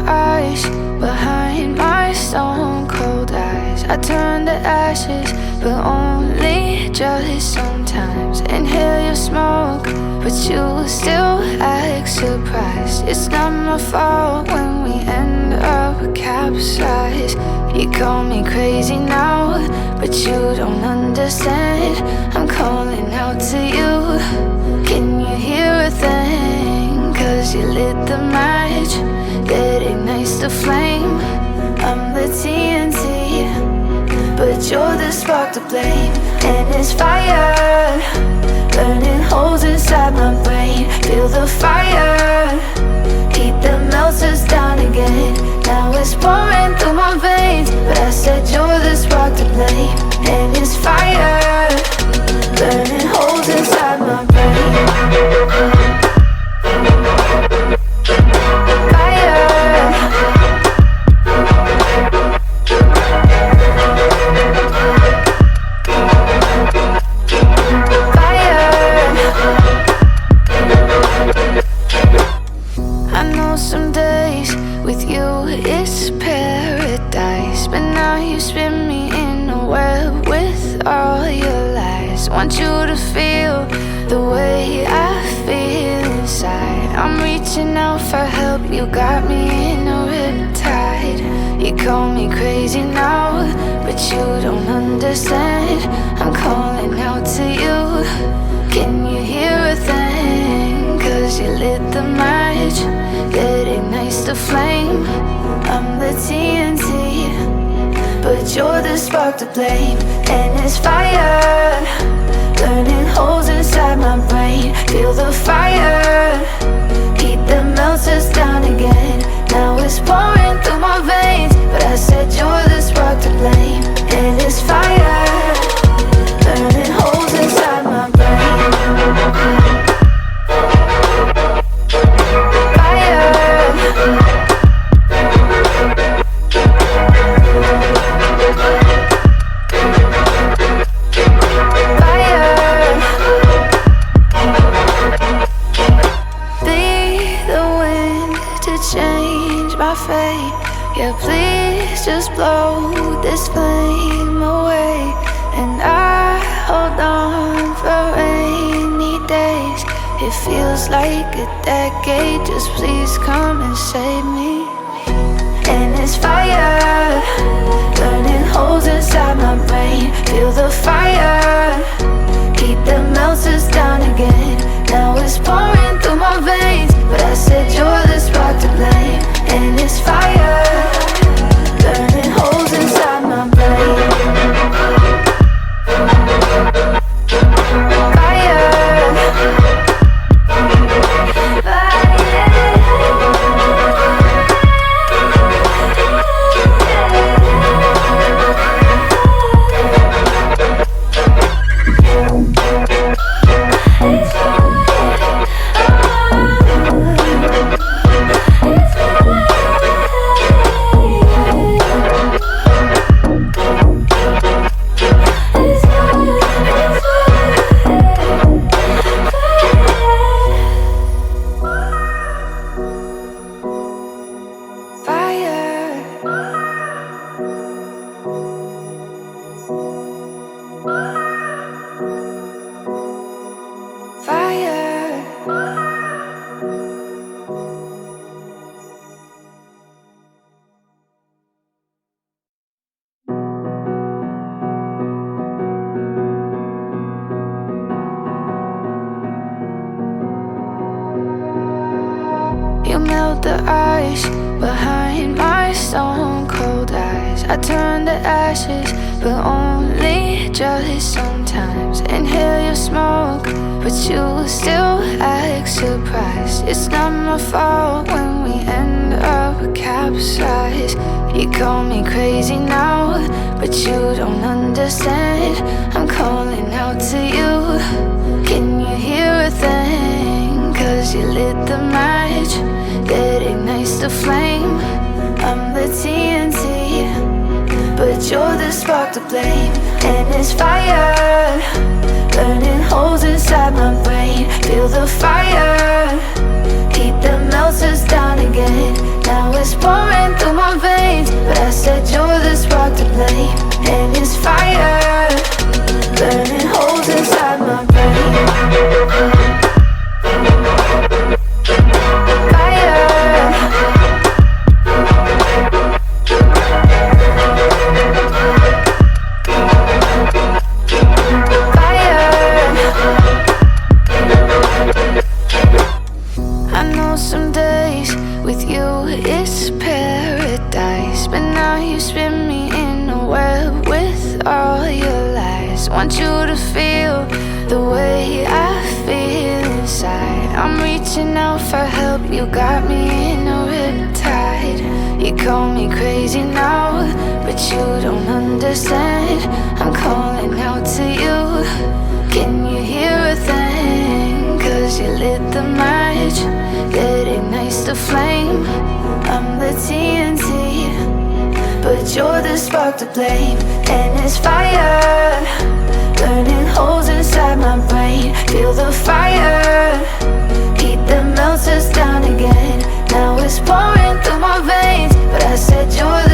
ice behind my stone cold eyes. I turn to ashes, but only just sometimes. Inhale your smoke, but you still act surprised. It's not my fault when we end up capsized. You call me crazy now, but you don't understand. I'm calling out to you. Can you hear a thing? 'Cause you lit the match that ignites the flame. I'm the TNT, but you're the spark to blame. And it's fire, burning holes inside my brain. Feel the fire, heat that melts us down again. Now it's pouring through my veins, but I said you're the spark to blame. And it's fire, burning holes inside my brain. Some days with you it's paradise, but now you spin me in a web with all your lies. Want you to feel the way I feel inside. I'm reaching out for help, you got me in a riptide. You call me crazy now, but you don't understand. I'm calling out to you. Can you hear a thing? 'Cause you lit the match that ignites the flame. I'm the TNT, but you're the spark to blame. And it's fire, burning holes inside my brain. Feel the fire, heat that melts us down again. Now it's pouring through my veins, but I said you're the spark to blame. And it's fire, burning holes inside my brain. Yeah, please just blow this flame away. And I hold on for rainy days. It feels like a decade, just please come and save me. And it's fire, burning holes inside my brain. Feel the fire, heat that melts us down again. Now it's pouring through my veins, but I said you're the spark to blame. And it's fire, burning holes inside my brain. You melt the ice behind my stone cold eyes. I turn to ashes, but only just sometimes. Inhale your smoke, but you still act surprised. It's not my fault when we end up capsized. You call me crazy now, but you don't understand. I'm calling out to you. Can you hear a thing? 'Cause you lit the match that ignites the flame. I'm the TNT, but you're the spark to blame. And it's fire, burning holes inside my brain. Feel the fire, heat that melts us down again. Now it's pouring through my veins, but I said you're the spark to blame. And it's fire, burning holes inside my brain. Some days with you it's paradise, but now you spin me in a web with all your lies. Want you to feel the way I feel inside. I'm reaching out for help, you got me in a riptide. You call me crazy now, but you don't understand. I'm calling out to you, can you hear a thing? Cause you lit the match that ignites the flame. I'm the TNT, but you're the spark to blame. And it's fire, burning holes inside my brain. Feel the fire, heat that melts us down again. Now it's pouring through my veins, but I said you're the